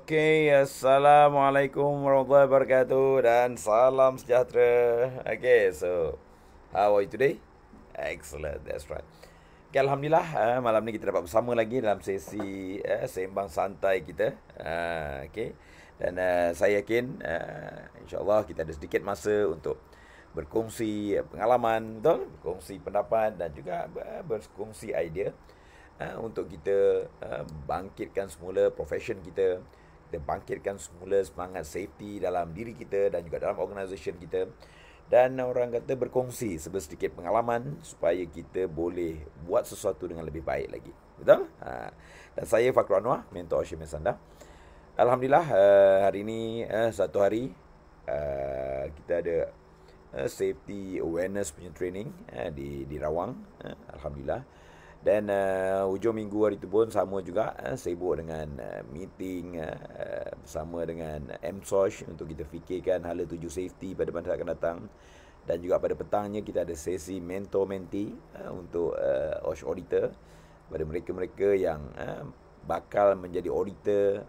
Okey, Assalamualaikum warahmatullahi wabarakatuh dan salam sejahtera. Okay, so how are you today? Excellent, that's right. Okay, Alhamdulillah, malam ni kita dapat bersama lagi dalam sesi sembang santai kita. Okay, dan saya yakin insyaAllah kita ada sedikit masa untuk berkongsi pengalaman, betul? Berkongsi pendapat dan juga berkongsi idea untuk kita bangkitkan semula profession kita, kita bangkitkan semula semangat safety dalam diri kita dan juga dalam organisation kita, dan orang kata berkongsi sedikit pengalaman supaya kita boleh buat sesuatu dengan lebih baik lagi, betul? Dan saya Fakrul Anwar, mentor Syamil Sanda. Alhamdulillah, hari ini satu hari kita ada safety awareness punya training di Rawang, Alhamdulillah. Dan hujung minggu hari itu pun sama juga, sibuk dengan meeting bersama dengan MSOSH untuk kita fikirkan hala tuju safety pada masa akan datang. Dan juga pada petangnya kita ada sesi mentor-mentee untuk OSH auditor, pada mereka-mereka yang bakal menjadi auditor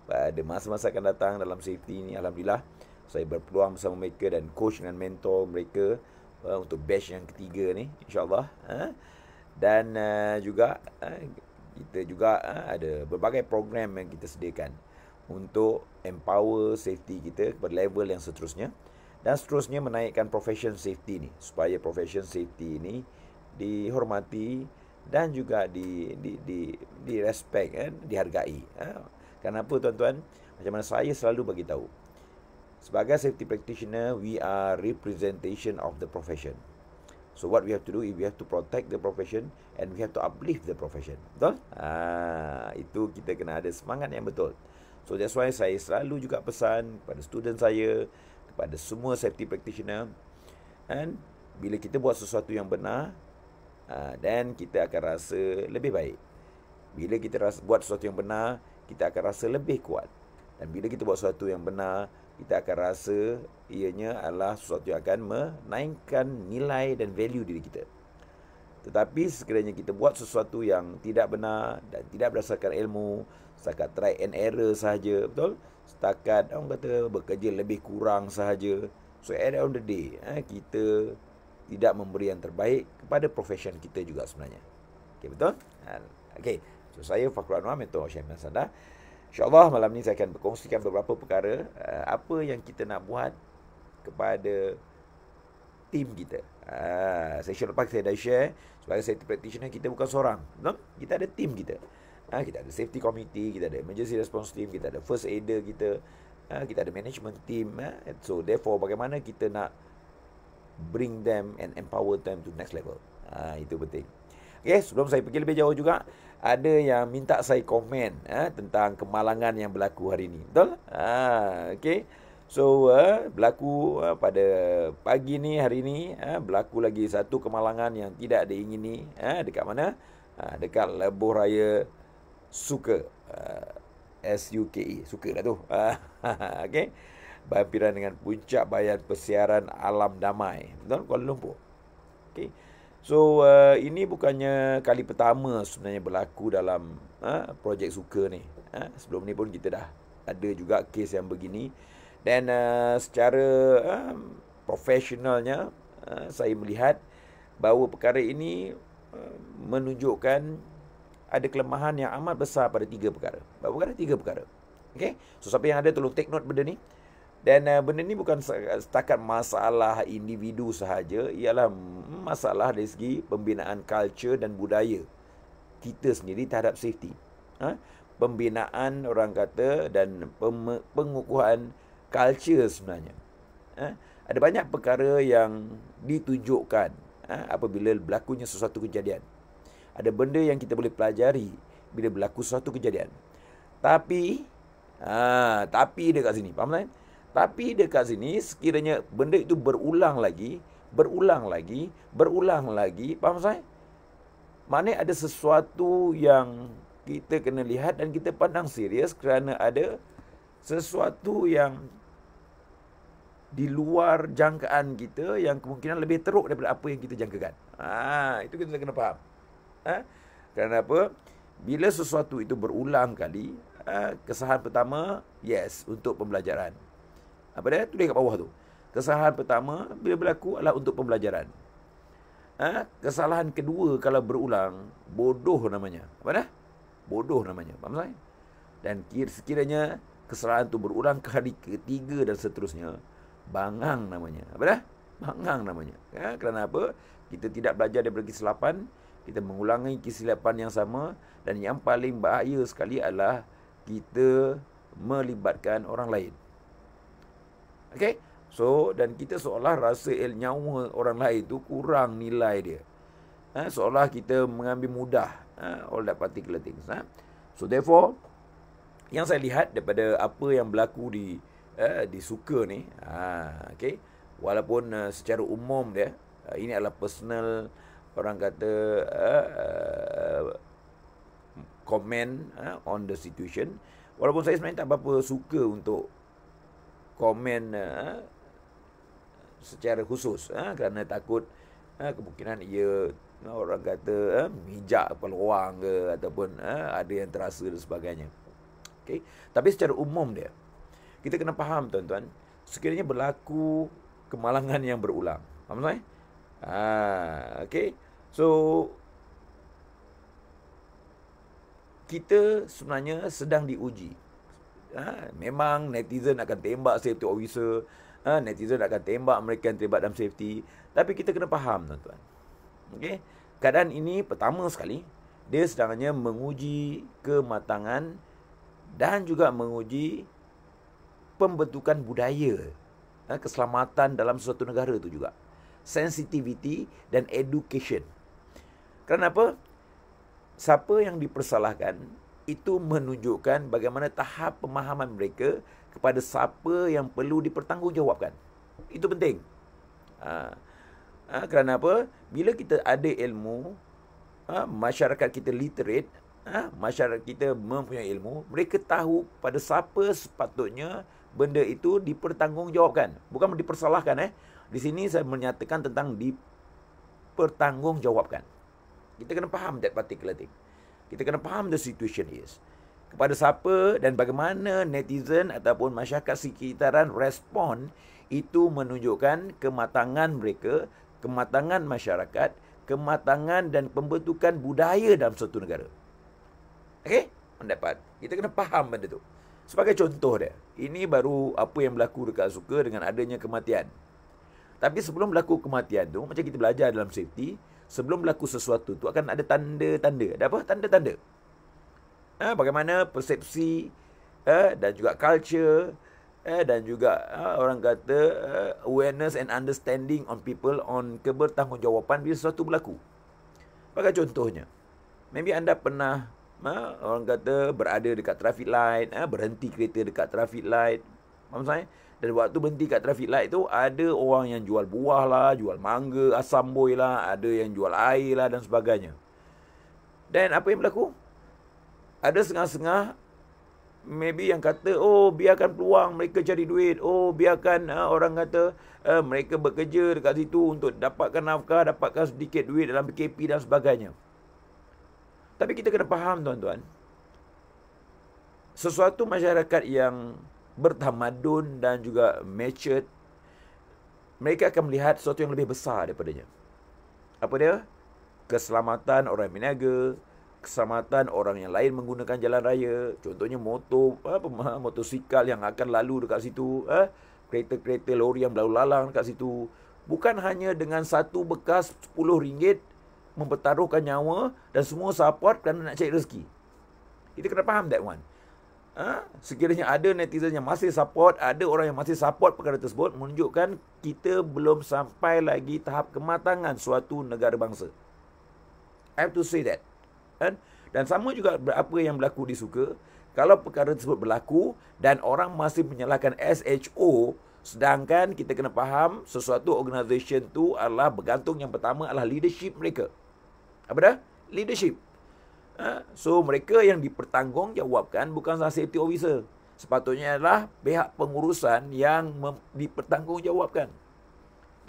pada masa-masa akan datang dalam safety ini. Alhamdulillah, saya berpeluang bersama mereka dan coach dengan mentor mereka untuk batch yang ketiga ni, insyaAllah. Dan juga kita juga ada berbagai program yang kita sediakan untuk empower safety kita kepada level yang seterusnya, dan seterusnya menaikkan profession safety ni supaya profession safety ini dihormati dan juga di respect, dihargai. Kenapa tuan-tuan? Macam mana saya selalu bagi tahu, sebagai safety practitioner, we are representation of the profession. So what we have to do is we have to protect the profession and we have to uplift the profession. Betul? Itu kita kena ada semangat yang betul. So that's why saya selalu juga pesan kepada student saya, kepada semua safety practitioner, and bila kita buat sesuatu yang benar, dan kita akan rasa lebih baik. Bila kita buat sesuatu yang benar, kita akan rasa lebih kuat. Dan bila kita buat sesuatu yang benar, kita akan rasa ianya adalah sesuatu yang akan menaikkan nilai dan value diri kita. Tetapi sekiranya kita buat sesuatu yang tidak benar dan tidak berdasarkan ilmu, setakat try and error sahaja, betul? Setakat orang kata bekerja lebih kurang sahaja. So at the end of the day, kita tidak memberi yang terbaik kepada profession kita juga sebenarnya. Okay, betul? Okay, so saya Fakrul Anwar, mentor Syamil Sanda. InsyaAllah malam ni saya akan berkongsikan beberapa perkara apa yang kita nak buat kepada tim kita. Session lepas saya dah share, sebagai safety practitioner kita bukan seorang, betul? Kita ada tim kita. Kita ada safety committee, kita ada emergency response team, kita ada first aider kita, kita ada management team. So therefore bagaimana kita nak bring them and empower them to next level. Itu penting. Okay, sebelum saya pergi lebih jauh juga, ada yang minta saya komen tentang kemalangan yang berlaku hari ini. Betul? Okay. So, berlaku pada pagi ni, hari ni, berlaku lagi satu kemalangan yang tidak diingini. Dekat mana? Dekat Lebuh Raya Suka. SUKE. Suka lah tu. Okay. Berhampiran dengan puncak bayan persiaran alam damai. Betul? Kuala Lumpur. Okay. So, ini bukannya kali pertama sebenarnya berlaku dalam projek suka ni. Sebelum ni pun kita dah ada juga kes yang begini. Dan secara profesionalnya, saya melihat bahawa perkara ini menunjukkan ada kelemahan yang amat besar pada tiga perkara. Berapa perkara? Tiga perkara. Okay? So, siapa yang ada tolong take note benda ni. Dan benda ni bukan setakat masalah individu sahaja, ialah masalah dari segi pembinaan culture dan budaya kita sendiri terhadap safety. Pembinaan orang kata dan pengukuhan culture sebenarnya. Ada banyak perkara yang ditunjukkan apabila berlakunya sesuatu kejadian. Ada benda yang kita boleh pelajari bila berlaku sesuatu kejadian. Tapi dekat sini, faham tak? Tapi dekat sini, sekiranya benda itu berulang lagi, faham saya? Maknanya ada sesuatu yang kita kena lihat dan kita pandang serius, kerana ada sesuatu yang di luar jangkaan kita yang kemungkinan lebih teruk daripada apa yang kita jangkakan. Itu kita kena faham. Kerana apa? Bila sesuatu itu berulang kali, kesalahan pertama, yes, untuk pembelajaran. Apa dia? Tulis kat bawah tu. Kesalahan pertama bila berlaku adalah untuk pembelajaran. Kesalahan kedua kalau berulang, bodoh namanya. Apa dah? Bodoh namanya. Faham tak? Dan sekiranya kesalahan tu berulang ke hari ketiga dan seterusnya, bangang namanya. Apa dah? Bangang namanya. Kerana apa? Kita tidak belajar daripada kesilapan, kita mengulangi kesilapan yang sama, dan yang paling bahaya sekali adalah kita melibatkan orang lain. Okay? So, dan kita seolah rasa nyawa orang lain tu kurang nilai dia. Seolah kita mengambil mudah all that particular things. So, therefore, yang saya lihat daripada apa yang berlaku di suka ni, okay, walaupun secara umum dia, ini adalah personal, orang kata, comment on the situation. Walaupun saya sebenarnya tak berapa suka untuk komen secara khusus, kerana takut kemungkinan ia, orang kata, mijak peluang ke, ataupun ada yang terasa dan sebagainya. Okay. Tapi secara umum dia, kita kena faham tuan-tuan, sekiranya berlaku kemalangan yang berulang. Faham tak? Okay. So, kita sebenarnya sedang diuji. Memang netizen akan tembak safety officer, netizen akan tembak mereka yang terlibat dalam safety. Tapi kita kena faham tuan-tuan, okay? Keadaan ini pertama sekali, dia sebenarnya menguji kematangan dan juga menguji pembentukan budaya keselamatan dalam suatu negara itu juga. Sensitivity dan education. Kerana apa? Siapa yang dipersalahkan itu menunjukkan bagaimana tahap pemahaman mereka kepada siapa yang perlu dipertanggungjawabkan. Itu penting. Kerana apa? Bila kita ada ilmu, masyarakat kita literate, masyarakat kita mempunyai ilmu, mereka tahu pada siapa sepatutnya benda itu dipertanggungjawabkan. Bukan dipersalahkan. Di sini saya menyatakan tentang dipertanggungjawabkan. Kita kena faham that particular thing. Kita kena faham the situation is. Kepada siapa dan bagaimana netizen ataupun masyarakat sekitaran respon, itu menunjukkan kematangan mereka, kematangan masyarakat, kematangan dan pembentukan budaya dalam suatu negara. Okey? Mendapat. Kita kena faham benda tu. Sebagai contoh dia, ini baru apa yang berlaku dekat Suka dengan adanya kematian. Tapi sebelum berlaku kematian tu, macam kita belajar dalam safety, sebelum berlaku sesuatu tu akan ada tanda-tanda. Ada apa? Tanda-tanda. Bagaimana persepsi dan juga culture dan juga orang kata awareness and understanding on people on kebertanggungjawaban bila sesuatu berlaku. Bagi contohnya, maybe anda pernah orang kata berada dekat traffic light, berhenti kereta dekat traffic light. Faham saya? Dan waktu berhenti kat traffic light tu, ada orang yang jual buah lah, jual mangga, asam boy lah, ada yang jual air lah dan sebagainya. Dan apa yang berlaku? Ada setengah-setengah maybe yang kata, oh biarkan peluang mereka cari duit, oh biarkan orang kata mereka bekerja dekat situ untuk dapatkan nafkah, dapatkan sedikit duit dalam PKP dan sebagainya. Tapi kita kena faham tuan-tuan, sesuatu masyarakat yang bertamadun dan juga matured, mereka akan melihat sesuatu yang lebih besar daripadanya. Apa dia? Keselamatan orang yang berniaga, keselamatan orang yang lain menggunakan jalan raya. Contohnya motosikal yang akan lalu dekat situ, kereta-kereta lori yang berlalu lalang dekat situ. Bukan hanya dengan satu bekas RM10 mempertaruhkan nyawa dan semua support kerana nak cari rezeki. Kita kena faham that one. Sekiranya ada netizen yang masih support, ada orang yang masih support perkara tersebut, menunjukkan kita belum sampai lagi tahap kematangan suatu negara bangsa. I have to say that. Dan sama juga apa yang berlaku di Suka. Kalau perkara tersebut berlaku dan orang masih menyalahkan SHO, sedangkan kita kena faham sesuatu organisation tu adalah bergantung, yang pertama adalah leadership mereka. Apa dah? Leadership. So mereka yang dipertanggungjawabkan bukan sahaja safety officer. Sepatutnya adalah pihak pengurusan yang dipertanggungjawabkan.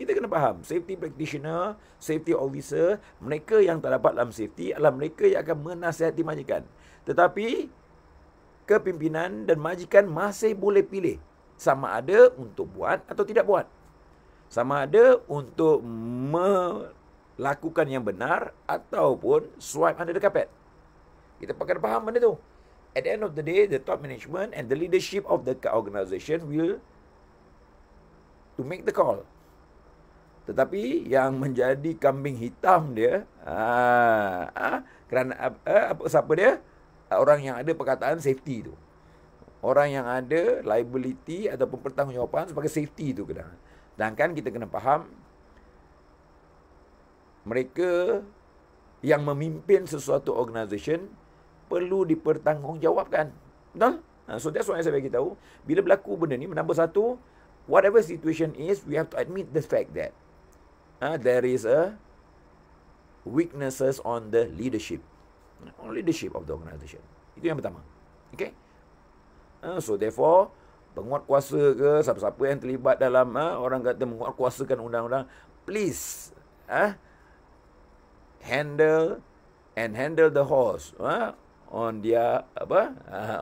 Kita kena faham, safety practitioner, safety officer, mereka yang terdapat dalam safety adalah mereka yang akan menasihati majikan. Tetapi kepimpinan dan majikan masih boleh pilih sama ada untuk buat atau tidak buat. Sama ada untuk melakukan yang benar ataupun swipe under the carpet. Kita pakai faham benda tu. At the end of the day, the top management and the leadership of the organisation will to make the call. Tetapi yang menjadi kambing hitam dia, kerana siapa dia? Orang yang ada perkataan safety tu. Orang yang ada liability ataupun pertanggungjawaban sebagai safety tu kadang. Sedangkan kita kena faham, mereka yang memimpin sesuatu organisation perlu dipertanggungjawabkan. Betul? So that's why saya bagi tahu, bila berlaku benda ni, nombor satu, whatever situation is, we have to admit the fact that there is a weaknesses on the leadership of the organisation. Itu yang pertama. Okay? So therefore, penguat kuasa ke, siapa-siapa yang terlibat dalam orang kata menguatkuasakan undang-undang, please handle the horse on their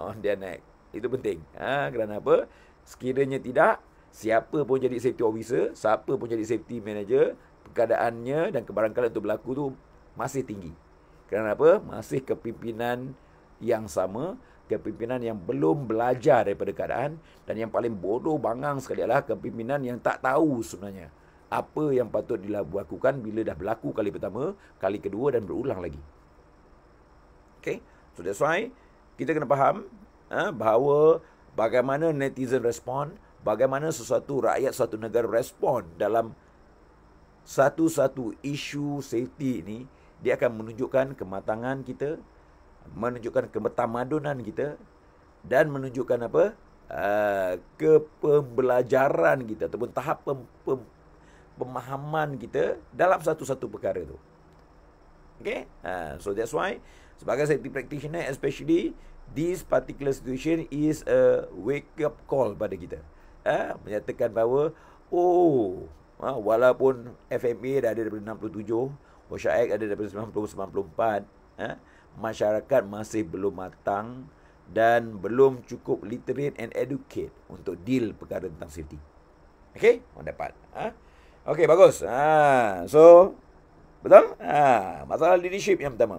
on their neck. Itu penting. Kerana apa? Sekiranya tidak, siapa pun jadi safety officer, siapa pun jadi safety manager, keadaannya dan kebarangkalian untuk berlaku tu masih tinggi. Kerana apa? Masih kepimpinan yang sama, kepimpinan yang belum belajar daripada keadaan, dan yang paling bodoh bangang sekali adalah kepimpinan yang tak tahu sebenarnya apa yang patut dilakukan bila dah berlaku kali pertama, kali kedua dan berulang lagi. Okay? So that's why kita kena faham bahawa bagaimana netizen respon, bagaimana sesuatu rakyat suatu negara respon dalam satu-satu isu safety ini, dia akan menunjukkan kematangan kita, menunjukkan kebertamadunan kita, dan menunjukkan apa? Kepembelajaran kita ataupun tahap pemahaman kita dalam satu-satu perkara tu. Okay? So that's why sebagai safety practitioner especially, this particular situation is a wake up call pada kita. Menyatakan bahawa walaupun FMA dah ada daripada 67, OSHA Act ada daripada 1994, masyarakat masih belum matang dan belum cukup literate and educate untuk deal perkara tentang safety. Okay? On that part. Okay, bagus. So, betul? Masalah leadership yang pertama.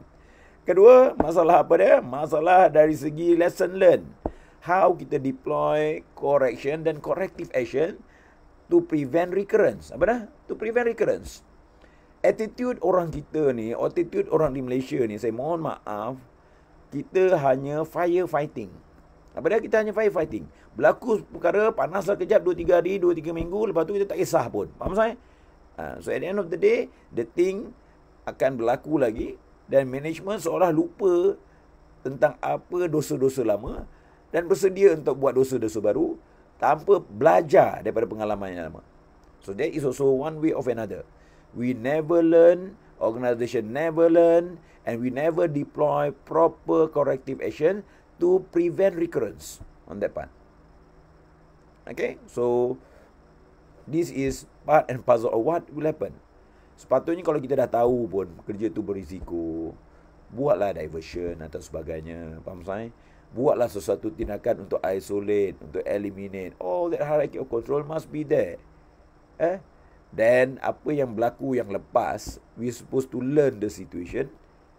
Kedua, masalah apa dia? Masalah dari segi lesson learn. How kita deploy correction dan corrective action to prevent recurrence. Apa dah? To prevent recurrence. Attitude orang kita ni, attitude orang di Malaysia ni, saya mohon maaf, kita hanya firefighting. Apa dia? Kita hanya firefighting. Berlaku perkara, panaslah kejap 2-3 hari, 2-3 minggu, lepas tu kita tak kisah pun. Faham saya? So at the end of the day, the thing akan berlaku lagi, dan management seolah lupa tentang apa dosa-dosa lama dan bersedia untuk buat dosa-dosa baru tanpa belajar daripada pengalaman yang lama. So that is also one way of another. We never learn, organisation never learn, and we never deploy proper corrective action to prevent recurrence on that part. Okay, so this is part and puzzle of what will happen. Sepatutnya kalau kita dah tahu pun kerja tu berisiko, buatlah diversion atau sebagainya. Faham saya? Buatlah sesuatu tindakan untuk isolate, untuk eliminate. All that hierarchy of control must be there. Then apa yang berlaku yang lepas, we supposed to learn the situation,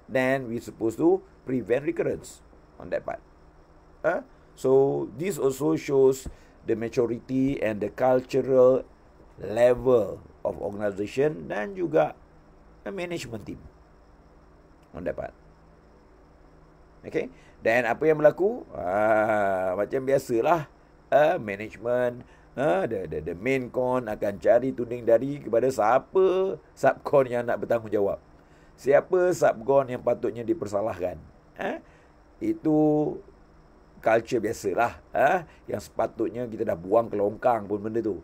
then we supposed to prevent recurrence on that part. So this also shows the maturity and the cultural level of organisation dan juga management team on that part. Okay, dan apa yang berlaku? Macam biasalah, management, the main con akan cari tuding dari kepada siapa subcon yang nak bertanggungjawab, siapa subcon yang patutnya dipersalahkan. Itu culture biasalah, yang sepatutnya kita dah buang ke longkang pun benda tu.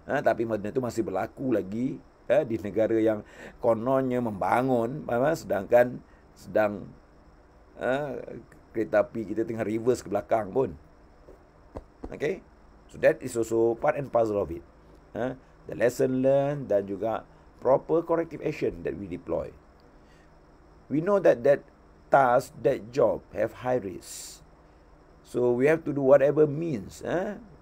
Tapi benda tu masih berlaku lagi di negara yang kononnya membangun, sedangkan sedang kereta api kita tengah reverse ke belakang pun. Okay, so that is also part and puzzle of it. The lesson learned dan juga proper corrective action that we deploy. We know that task, that job have high risk. So we have to do whatever means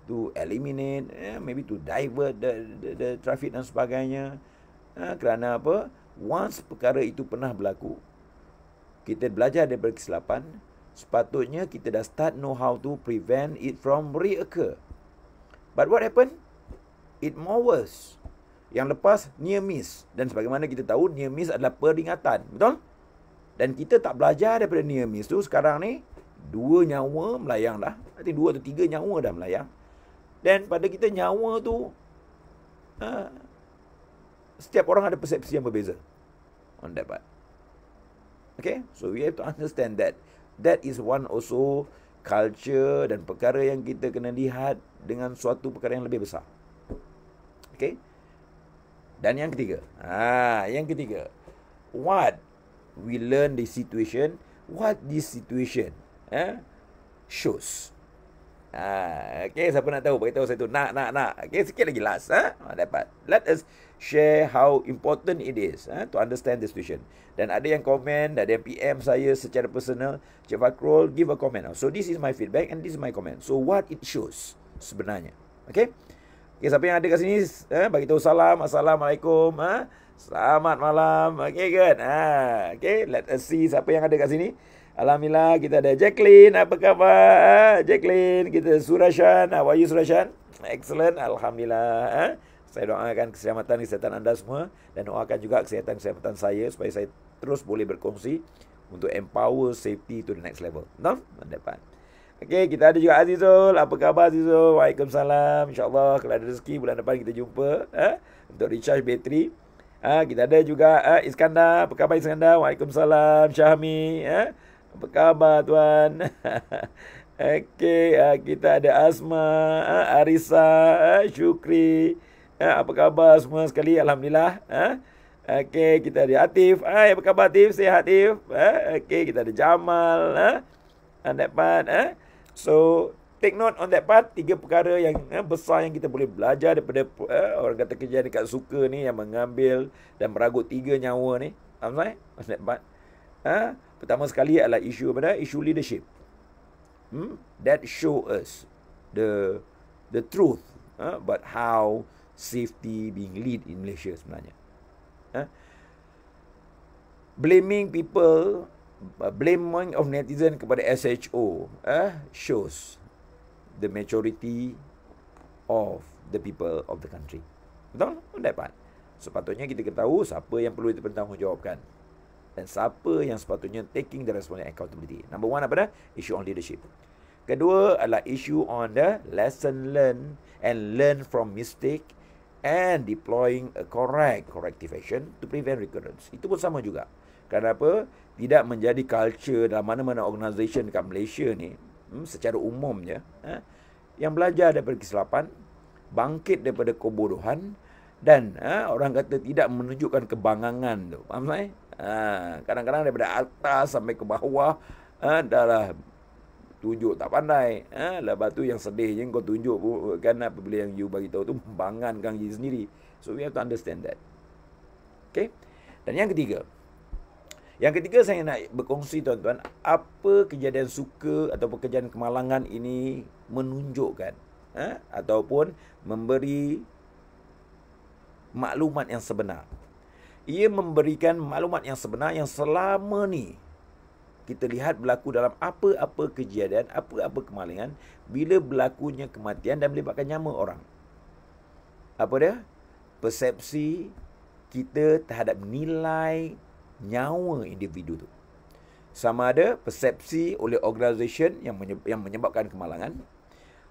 to eliminate, maybe to divert the traffic dan sebagainya. Kerana apa? Once perkara itu pernah berlaku, kita belajar daripada kesilapan, sepatutnya kita dah start know how to prevent it from reoccur. But what happened? It more worse. Yang lepas near miss, dan sebagaimana kita tahu near miss adalah peringatan, betul? Dan kita tak belajar daripada near miss tu. Sekarang ni 2 nyawa melayang dah. Nanti 2 atau 3 nyawa dah melayang. Dan pada kita nyawa tu setiap orang ada persepsi yang berbeza on that part. Okay, so we have to understand that that is one also culture dan perkara yang kita kena lihat dengan suatu perkara yang lebih besar. Okay. Dan yang ketiga, what we learn the situation, what this situation shows. Okay, siapa nak tahu? Beritahu saya tu. Nak. Okay, sikit lagi last. Dapat. Let us share how important it is to understand the situation. Dan ada yang komen, ada yang PM saya secara personal, Cik Fakrul, give a comment. So this is my feedback and this is my comment. So what it shows sebenarnya. Okay. Okay, siapa yang ada kat sini, bagi tahu salam. Assalamualaikum. Selamat malam. Okay, good. Okay, let us see siapa yang ada kat sini. Alhamdulillah, kita ada Jacqueline. Apa khabar? Jacqueline. Kita Surashan. How are you, Surashan? Excellent. Alhamdulillah. Saya doakan kesihatan anda semua. Dan doakan juga kesihatan saya supaya saya terus boleh berkongsi untuk empower safety to the next level. No? Dapat. Okay, kita ada juga Azizul. Apa khabar, Azizul? Waalaikumsalam. InsyaAllah kalau ada rezeki bulan depan kita jumpa untuk recharge bateri. Kita ada juga Iskandar. Apa khabar, Iskandar? Waalaikumsalam. Syahmi. Apa khabar, tuan? Okay, kita ada Asma, Arisa, Syukri. Apa khabar semua sekali? Alhamdulillah. Okay, kita ada Atif. Apa khabar, Atif? Sihat, Atif? Okay, kita ada Jamal. On that part. So, take note on that part. 3 perkara yang besar yang kita boleh belajar daripada orang kata kerja dekat suka ni, yang mengambil dan meragut 3 nyawa ni. Alright? On that part. Pertama sekali adalah isu leadership. That show us the truth about how safety being lead in Malaysia sebenarnya. Blaming people, blaming of netizen kepada SHO shows the maturity of the people of the country. Betul? Dapat. Sepatutnya kita ketahui siapa yang perlu dipertanggungjawabkan dan siapa yang sepatutnya taking the responsibility accountability. Number 1 apa dah? Issue on leadership. Kedua adalah issue on the lesson learned and learn from mistake and deploying a corrective action to prevent recurrence. Itu pun sama juga. Kenapa? Tidak menjadi culture dalam mana-mana organisation dekat Malaysia ni secara umumnya yang belajar daripada kesilapan, bangkit daripada kebodohan dan orang kata tidak menunjukkan kebangangan tu. Faham tak? Kadang-kadang daripada atas sampai ke bawah dah tunjuk tak pandai. Lepas tu yang sedihnya kau tunjuk kan apabila yang you bagi tahu tu membangankan diri sendiri. So we have to understand that. Okay? Dan yang ketiga saya nak berkongsi, tuan-tuan, apa kejadian suka ataupun kejadian kemalangan ini menunjukkan ataupun memberi maklumat yang sebenar. Ia memberikan maklumat yang sebenar yang selama ni kita lihat berlaku dalam apa-apa kejadian, apa-apa kemalangan, bila berlakunya kematian dan melibatkan nyawa orang. Apa dia? Persepsi kita terhadap nilai nyawa individu tu. Sama ada persepsi oleh organisasi yang menyebabkan kemalangan,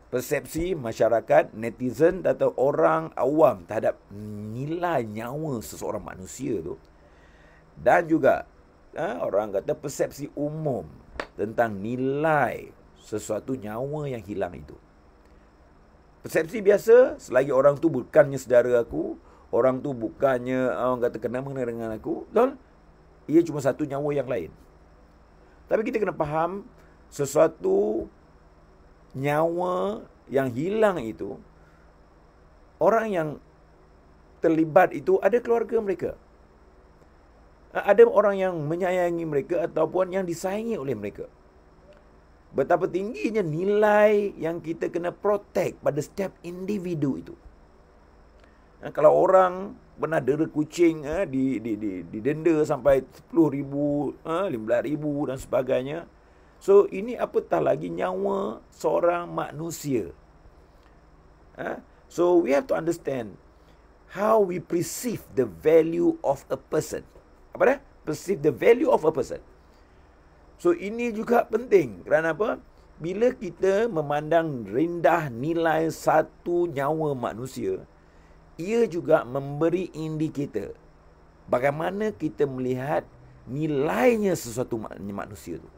persepsi masyarakat, netizen atau orang awam terhadap nilai nyawa seseorang manusia tu, dan juga orang kata persepsi umum tentang nilai sesuatu nyawa yang hilang itu. Persepsi biasa, selagi orang tu bukannya saudara aku, orang tu bukannya orang kata kena mengena dengan aku, betul? Ia cuma satu nyawa yang lain. Tapi kita kena faham sesuatu nyawa yang hilang itu, orang yang terlibat itu ada keluarga mereka. Ada orang yang menyayangi mereka ataupun yang disayangi oleh mereka. betapa tingginya nilai yang kita kena protect pada setiap individu itu. Kalau orang pernah dera kucing didenda sampai 10,000, 15,000 dan sebagainya. So ini apatah lagi nyawa seorang manusia. So we have to understand how we perceive the value of a person. Apa dah? Perceive the value of a person. So ini juga penting. Kerana apa? Bila kita memandang rendah nilai satu nyawa manusia, ia juga memberi indikator bagaimana kita melihat nilainya sesuatu manusia itu.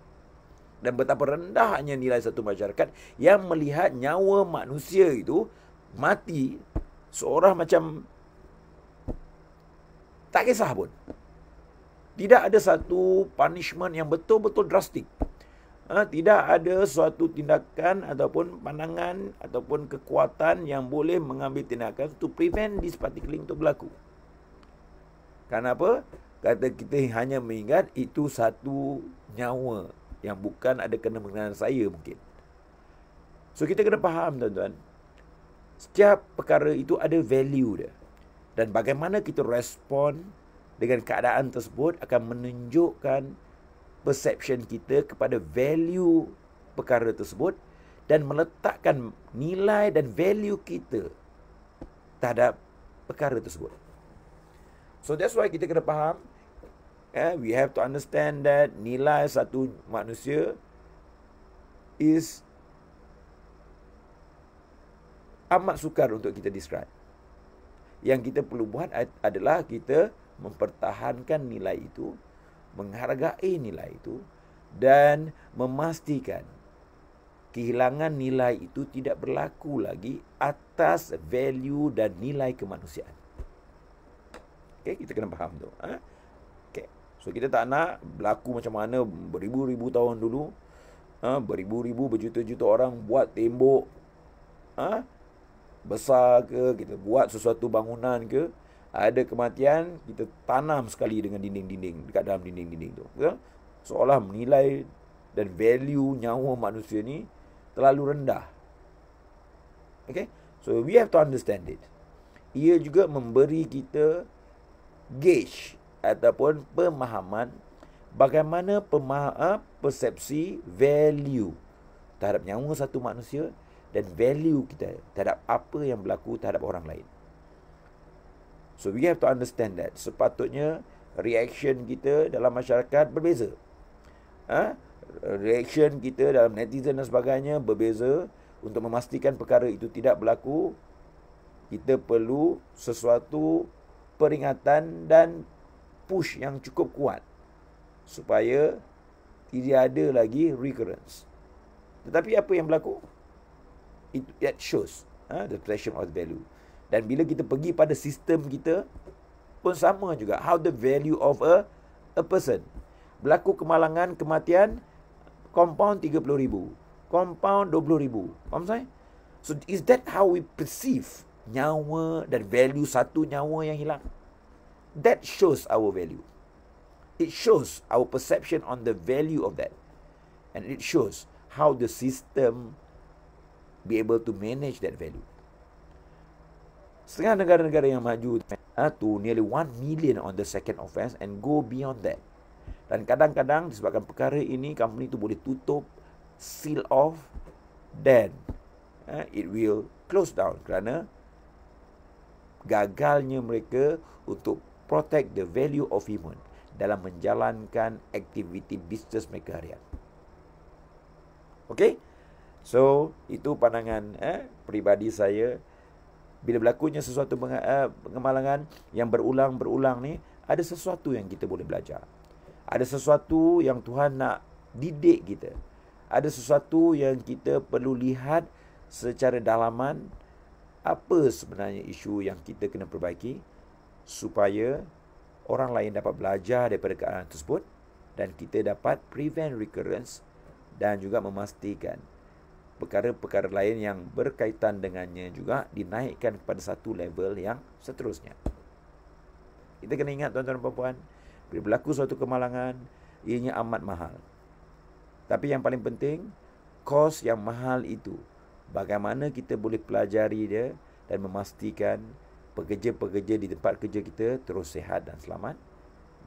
Dan betapa rendahnya nilai satu masyarakat yang melihat nyawa manusia itu mati seorang macam tak kisah pun. Tidak ada satu punishment yang betul-betul drastik. Tidak ada suatu tindakan ataupun pandangan ataupun kekuatan yang boleh mengambil tindakan to prevent this particular itu berlaku. Kenapa? Kata kita hanya mengingat itu satu nyawa yang bukan ada kena-mengena saya mungkin. So kita kena faham tuan-tuan. Setiap perkara itu ada value dia. Dan bagaimana kita respon dengan keadaan tersebut akan menunjukkan perception kita kepada value perkara tersebut dan meletakkan nilai dan value kita terhadap perkara tersebut. So that's why kita kena faham, we have to understand that nilai satu manusia is amat sukar untuk kita describe. Yang kita perlu buat adalah kita mempertahankan nilai itu, menghargai nilai itu dan memastikan kehilangan nilai itu tidak berlaku lagi atas value dan nilai kemanusiaan. Okay, kita kena faham tu. Okay. So kita tak nak berlaku macam mana beribu-ribu tahun dulu, beribu-ribu berjuta-juta orang buat tembok besar ke, kita buat sesuatu bangunan ke, ada kematian, kita tanam sekali dengan dinding-dinding, dekat dalam dinding-dinding tu. Seolah menilai dan value nyawa manusia ni terlalu rendah. Okay? So we have to understand it. Ia juga memberi kita gauge ataupun pemahaman bagaimana persepsi value terhadap nyawa satu manusia dan value kita terhadap apa yang berlaku terhadap orang lain. So we have to understand that. Sepatutnya reaction kita dalam masyarakat berbeza. Reaction kita dalam netizen dan sebagainya berbeza. Untuk memastikan perkara itu tidak berlaku, kita perlu sesuatu peringatan dan push yang cukup kuat supaya tidak ada lagi recurrence. Tetapi apa yang berlaku? It shows the perception of value. Dan bila kita pergi pada sistem kita pun sama juga. How the value of a person. Berlaku kemalangan, kematian, compound 30,000. Compound 20,000. Faham saya? So is that how we perceive nyawa dan value satu nyawa yang hilang? That shows our value. It shows our perception on the value of that. And it shows how the system be able to manage that value. Setengah negara-negara yang maju to nearly 1 million on the second offense and go beyond that. Dan kadang-kadang disebabkan perkara ini, company itu boleh tutup, seal off, then it will close down kerana gagalnya mereka untuk protect the value of human dalam menjalankan aktiviti bisnes mereka harian. Okay? So, itu pandangan peribadi saya. Bila berlakunya sesuatu pengemalangan yang berulang-berulang ni, ada sesuatu yang kita boleh belajar. Ada sesuatu yang Tuhan nak didik kita. Ada sesuatu yang kita perlu lihat secara dalaman. Apa sebenarnya isu yang kita kena perbaiki supaya orang lain dapat belajar daripada keadaan tersebut dan kita dapat prevent recurrence dan juga memastikan perkara-perkara lain yang berkaitan dengannya juga dinaikkan kepada satu level yang seterusnya. Kita kena ingat tuan-tuan dan puan-puan, bila berlaku suatu kemalangan, ianya amat mahal. Tapi yang paling penting, kos yang mahal itu, bagaimana kita boleh pelajari dia dan memastikan pekerja-pekerja di tempat kerja kita terus sihat dan selamat,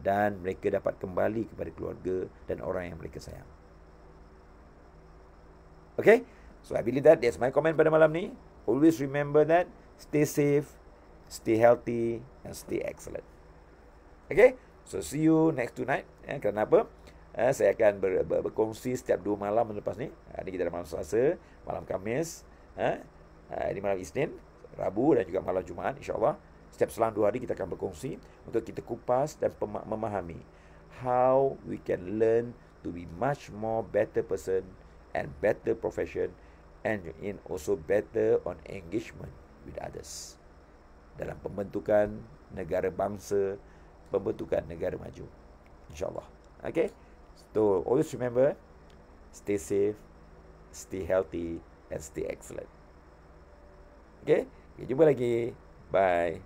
dan mereka dapat kembali kepada keluarga dan orang yang mereka sayang. Okay? So I believe that. That's my comment pada malam ni. Always remember that. Stay safe, stay healthy, and stay excellent. Okay? So see you next tonight. Kerana apa? Saya akan berkongsi setiap 2 malam lepas ni. Ini kita ada malam Selasa, malam Khamis, ini malam Isnin, Rabu dan juga malam Jumaat, insyaAllah. Setiap selang 2 hari kita akan berkongsi untuk kita kupas dan memahami how we can learn to be much more better person and better profession, and in also better on engagement with others dalam pembentukan negara bangsa, pembentukan negara maju, insyaAllah. Okay, so always remember, stay safe, stay healthy, and stay excellent. Okay, jumpa lagi. Bye.